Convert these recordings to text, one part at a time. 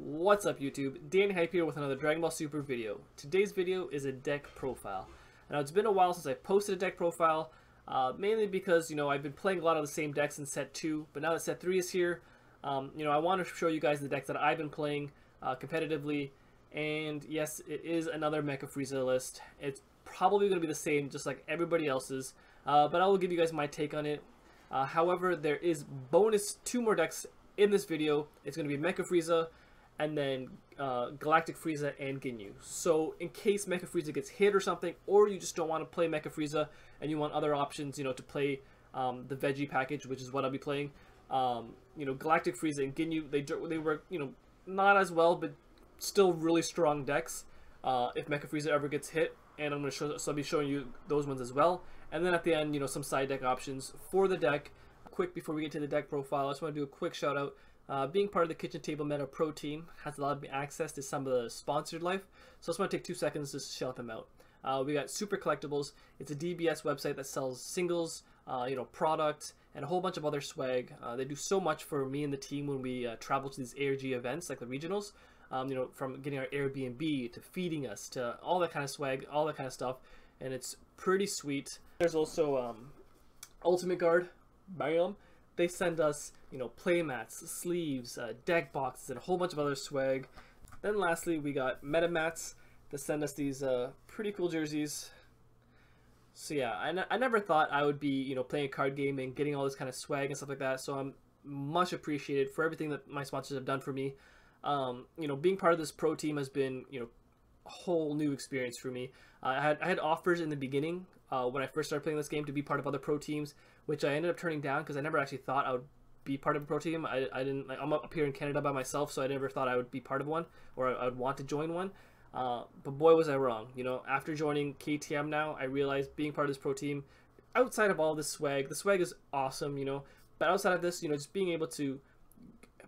What's up YouTube? Danny Hype here with another Dragon Ball Super video. Today's video is a deck profile. Now it's been a while since I posted a deck profile, mainly because, I've been playing a lot of the same decks in set 2, but now that set 3 is here, I want to show you guys the decks that I've been playing competitively, and yes, it is another Mecha Frieza list. It's probably going to be the same, just like everybody else's, but I will give you guys my take on it. However, there is bonus 2 more decks in this video. It's going to be Mecha Frieza, and then Galactic Frieza and Ginyu. So in case Mecha Frieza gets hit or something, or you just don't want to play Mecha Frieza and you want other options, to play the veggie package, which is what I'll be playing. Galactic Frieza and Ginyu, they work, not as well, but still really strong decks if Mecha Frieza ever gets hit. And I'm going to show, so I'll be showing you those ones as well. And then at the end, some side deck options for the deck. Quick, before we get to the deck profile, I just want to do a quick shout out. Being part of the Kitchen Table Meta Pro team has allowed me access to some of the sponsored life, so I just want to take 2 seconds to shout them out. We got Super Collectibles. It's a DBS website that sells singles, products, and a whole bunch of other swag. They do so much for me and the team when we travel to these ARG events like the regionals. From getting our Airbnb to feeding us to all that kind of swag, all that kind of stuff, and it's pretty sweet. There's also Ultimate Guard, bam. They send us, play mats, sleeves, deck boxes, and a whole bunch of other swag. Then lastly, we got Meta Mats that send us these pretty cool jerseys. So yeah, I never thought I would be, playing a card game and getting all this kind of swag and stuff like that. So I'm much appreciated for everything that my sponsors have done for me. Being part of this pro team has been, a whole new experience for me. I had offers in the beginning when I first started playing this game to be part of other pro teams, which I ended up turning down because I never actually thought I would be part of a pro team. I didn't, I'm up here in Canada by myself, so I never thought I would be part of one, or I would want to join one. But boy was I wrong. After joining KTM now, I realized being part of this pro team, outside of all this swag, the swag is awesome, but outside of this, just being able to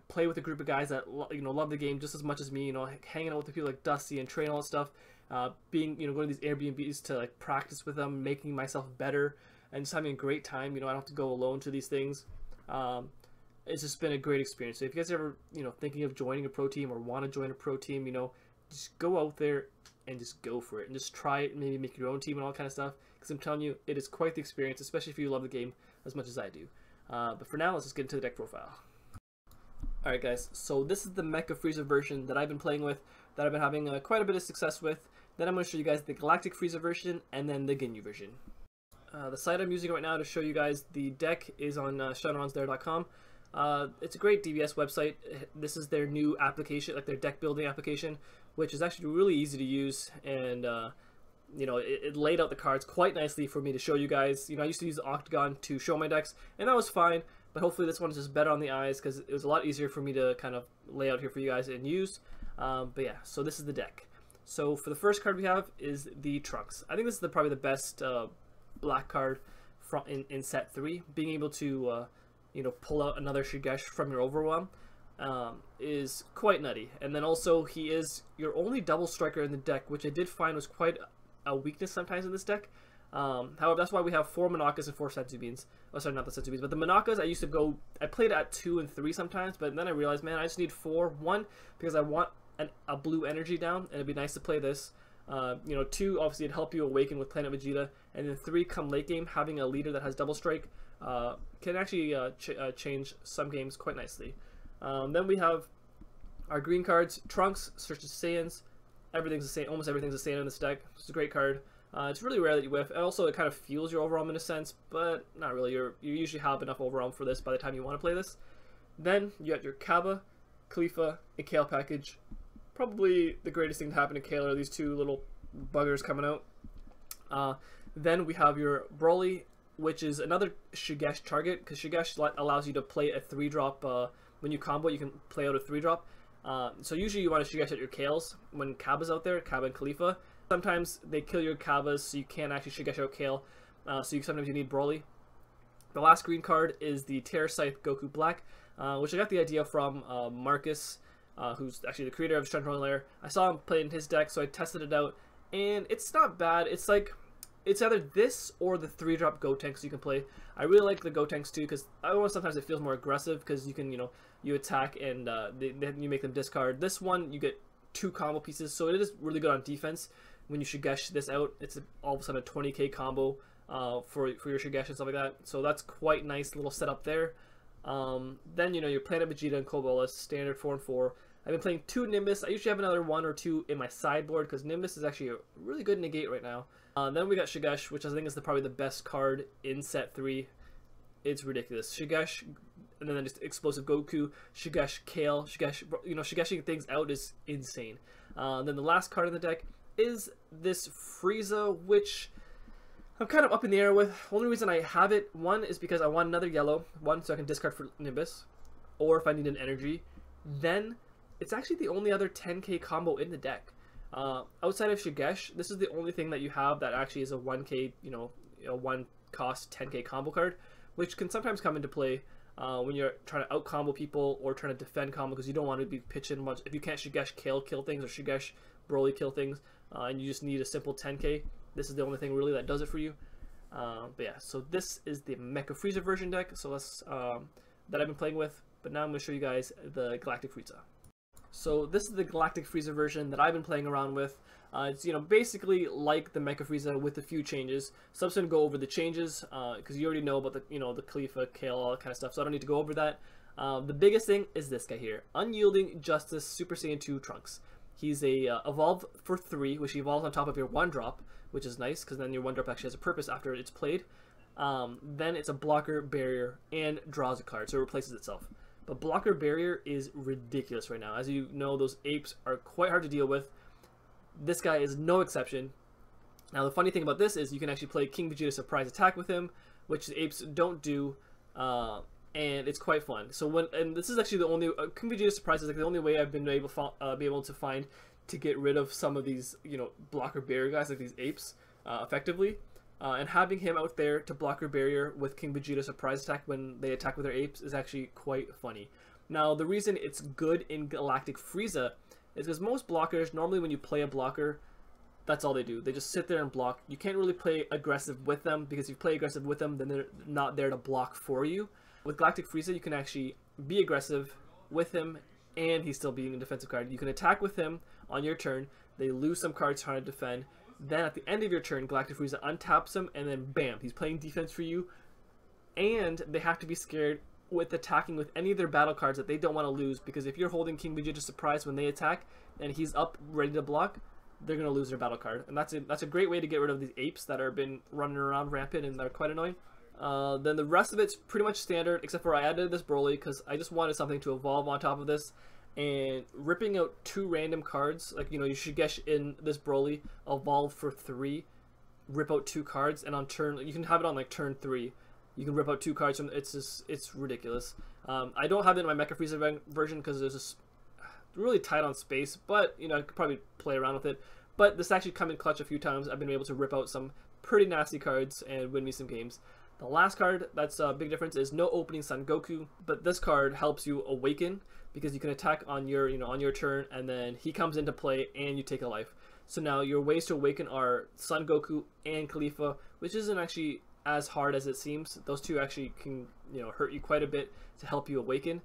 play with a group of guys that love the game just as much as me, hanging out with the people like Dusty and Train, all that stuff, being going to these Airbnbs to like practice with them, making myself better, and just having a great time. I don't have to go alone to these things. It's just been a great experience. So if you guys are ever thinking of joining a pro team or want to join a pro team, just go out there and just go for it and just try it and maybe make your own team and all kind of stuff, because I'm telling you, it is quite the experience, especially if you love the game as much as I do. But for now, let's just get into the deck profile. Alright guys, so this is the Mecha Frieza version that I've been playing with, that I've been having quite a bit of success with. Then I'm going to show you guys the Galactic Frieza version, and then the Ginyu version. The site I'm using right now to show you guys the deck is on shadowrunsthere.com. It's a great DBS website. This is their new application, like their deck building application, which is actually really easy to use, and it laid out the cards quite nicely for me to show you guys. I used to use Octagon to show my decks, and that was fine. But hopefully this one is just better on the eyes, because it was a lot easier for me to kind of lay out here for you guys and use. But yeah, so this is the deck. So for the first card we have is the Trunks. I think this is probably the best black card in set 3. Being able to pull out another Shigesh from your Overwhelm is quite nutty. And then also he is your only double striker in the deck, which I did find was quite a weakness sometimes in this deck. However, that's why we have 4 Monakas and 4 Setsubins. Oh, sorry, not the Setsubins, but the Monakas, I played at 2 and 3 sometimes, but then I realized, man, I just need 4. 1, because I want a blue energy down, and it'd be nice to play this. 2, obviously, it'd help you awaken with Planet Vegeta, and then 3, come late game, having a leader that has double strike can actually change some games quite nicely. Then we have our green cards, Trunks, Search to Saiyans. Everything's the same, almost everything's the same in this deck. It's a great card. It's really rare that you whiff, and also it kind of fuels your overwhelm in a sense, but not really. You usually have enough overwhelm for this by the time you want to play this. Then you got your Kaba, Khalifa, and Kale package. Probably the greatest thing to happen to Kale are these 2 little buggers coming out. Then we have your Broly, which is another Shigesh target, because Shigesh allows you to play a 3-drop. When you combo, you can play out a 3-drop. So usually you want to Shigesh at your Kales when Kaba's out there, Kaba and Khalifa. Sometimes they kill your Kabas, so you can't actually Shigesh out Kale. Sometimes you need Broly. The last green card is the Terror Scythe Goku Black, which I got the idea from Marcus, who's actually the creator of Shenron Lair. I saw him play in his deck, so I tested it out, and it's not bad. It's like it's either this or the 3-drop Gotenks you can play. I really like the Gotenks too, because I don't know, sometimes it feels more aggressive, because you can, you know, you attack and then you make them discard. This one, you get 2 combo pieces, so it is really good on defense. When you Shigesh this out, it's all of a sudden a 20k combo for your Shigesh and stuff like that. So that's quite nice little setup there. Then, you know, your Planet Vegeta and Kobolas, standard 4 and 4. I've been playing 2 Nimbus. I usually have another 1 or 2 in my sideboard, because Nimbus is actually a really good negate right now. Then we got Shigesh, which I think is probably the best card in set 3. It's ridiculous. Shigesh, and then just Explosive Goku, Shigesh Kale, Shigesh, you know, Shigeshing things out is insane. Then the last card in the deck is this Frieza, which I'm kind of up in the air with. Only reason I have it, one, is because I want another yellow, one, so I can discard for Nimbus, or if I need an energy. Then, it's actually the only other 10k combo in the deck. Outside of Shigesh, this is the only thing that you have that actually is a 1k, you know, 1 cost 10k combo card, which can sometimes come into play when you're trying to out combo people or trying to defend combo, because you don't want to be pitching much. If you can't Shigesh Kale kill things or Shigesh Broly kill things, and you just need a simple 10k, this is the only thing really that does it for you. But yeah, so this is the Mecha Frieza version deck. So let's that I've been playing with. But now I'm going to show you guys the Galactic Frieza. So this is the Galactic Frieza version that I've been playing around with. It's, you know, basically like the Mecha Frieza with a few changes. So I'm just going to go over the changes because you already know about the, you know, the Khalifa, Kale, all that kind of stuff. So I don't need to go over that. The biggest thing is this guy here, Unyielding Justice Super Saiyan 2 Trunks. He's a evolve for 3, which evolves on top of your 1-drop, which is nice because then your 1-drop actually has a purpose after it's played. Then it's a blocker, barrier, and draws a card, so it replaces itself. But blocker barrier is ridiculous right now. As you know, those apes are quite hard to deal with. This guy is no exception. Now the funny thing about this is you can actually play King Vegeta Surprise Attack with him, which the apes don't do, and it's quite fun. So and this is actually the only King Vegeta Surprise is like the only way I've been able to find to get rid of some of these, you know, blocker barrier guys like these apes effectively. And having him out there to block your barrier with King Vegeta Surprise Attack when they attack with their apes is actually quite funny. Now, the reason it's good in Galactic Frieza is because most blockers, normally when you play a blocker, that's all they do. They just sit there and block. You can't really play aggressive with them, because if you play aggressive with them, then they're not there to block for you. With Galactic Frieza, you can actually be aggressive with him, and he's still being a defensive card. You can attack with him on your turn. They lose some cards trying to defend. Then at the end of your turn, Galactic Frieza untaps him, and then bam, he's playing defense for you. And they have to be scared with attacking with any of their battle cards that they don't want to lose, because if you're holding King Vegeta Surprise when they attack, and he's up ready to block, they're going to lose their battle card. And that's a great way to get rid of these apes that have been running around rampant and they're quite annoying. Then the rest of it's pretty much standard, except for I added this Broly, because I just wanted something to evolve on top of this. And ripping out 2 random cards, like, you know, you should get in this Broly, evolve for 3, rip out 2 cards, and on turn, you can have it on like turn 3. You can rip out 2 cards from, it's ridiculous. I don't have it in my Mecha Frieza version because it's just really tight on space, but, you know, I could probably play around with it. But this actually come in clutch a few times. I've been able to rip out some pretty nasty cards and win me some games. The last card, that's a big difference, is no opening Son Goku, but this card helps you awaken, because you can attack on your, you know, on your turn, and then he comes into play and you take a life. So now your ways to awaken are Son Goku and Khalifa, which isn't actually as hard as it seems. Those two actually can, you know, hurt you quite a bit to help you awaken.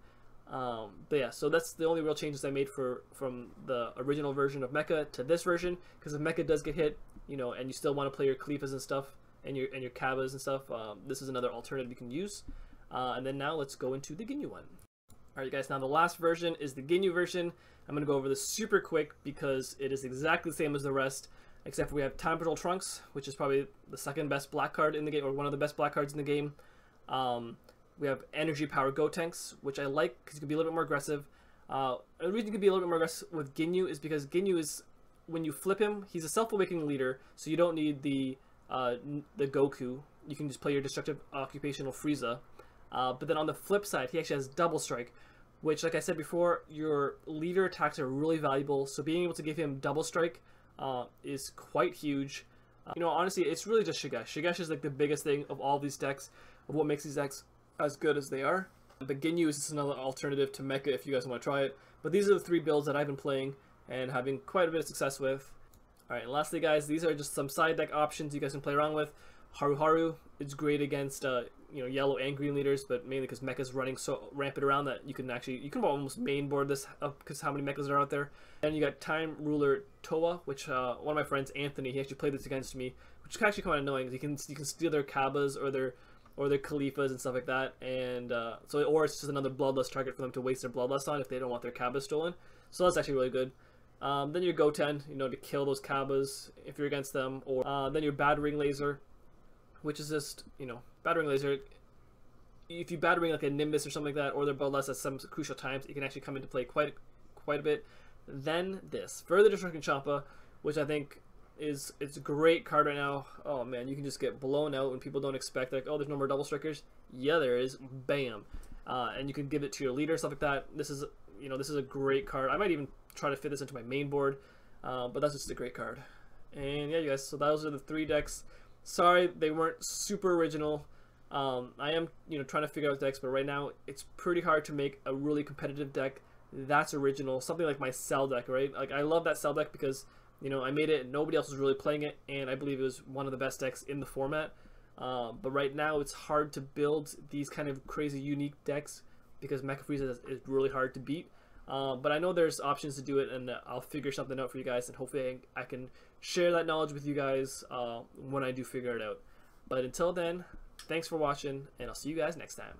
But yeah, so that's the only real changes I made from the original version of Mecha to this version, because if Mecha does get hit, you know, and you still want to play your Khalifas and stuff, and your Kabbas and stuff, this is another alternative you can use. And then now let's go into the Ginyu one. Alright guys, now the last version is the Ginyu version. I'm going to go over this super quick because it is exactly the same as the rest, except for we have Time Patrol Trunks, which is probably the second best black card in the game, or one of the best black cards in the game. We have Energy Power Gotenks, which I like because you can be a little bit more aggressive. The reason you can be a little bit more aggressive with Ginyu is because Ginyu is, when you flip him, he's a self-awakening leader, so you don't need the Goku. You can just play your Destructive Occupational Frieza. But then on the flip side, he actually has Double Strike, which, like I said before, your leader attacks are really valuable, so being able to give him Double Strike is quite huge. You know, honestly, it's really just Shigesh. Shigesh is like the biggest thing of all these decks, of what makes these decks as good as they are. But Ginyu is just another alternative to Mecha if you guys want to try it. But these are the 3 builds that I've been playing and having quite a bit of success with. Alright, and lastly guys, these are just some side deck options you guys can play around with. Haru is great against yellow and green leaders, but mainly because Mecha's running so rampant around that you can almost main board this up because how many Mechas are out there. And you got Time Ruler Toa, which one of my friends, Anthony, he actually played this against me, which is actually kind of annoying. You can steal their Kabbas or their Khalifas and stuff like that, and or it's just another bloodlust target for them to waste their bloodlust on if they don't want their Kabbas stolen. So that's actually really good. Then your Goten, to kill those Kabbas if you're against them, or then your Battering Laser, which is just, Battering Laser. If you Battering like a Nimbus or something like that, or their bloodlust at some crucial times, it can actually come into play quite a bit. Then this Further Destruction Champa, which I think it's a great card right now. Oh man, you can just get blown out when people don't expect, like, oh, there's no more double strikers. Yeah, there is. Bam. And you can give it to your leader, stuff like that. This is a great card. I might even try to fit this into my main board, but that's just a great card. And yeah, you guys, so those are the 3 decks. Sorry they weren't super original. I am trying to figure out decks, but right now it's pretty hard to make a really competitive deck that's original. Something like my Cell deck, right? Like, I love that Cell deck because I made it and nobody else was really playing it, and I believe it was one of the best decks in the format. But right now it's hard to build these kind of crazy unique decks because Mecha Frieza is really hard to beat. But I know there's options to do it, and I'll figure something out for you guys, and hopefully I can share that knowledge with you guys when I do figure it out. But until then, thanks for watching, and I'll see you guys next time.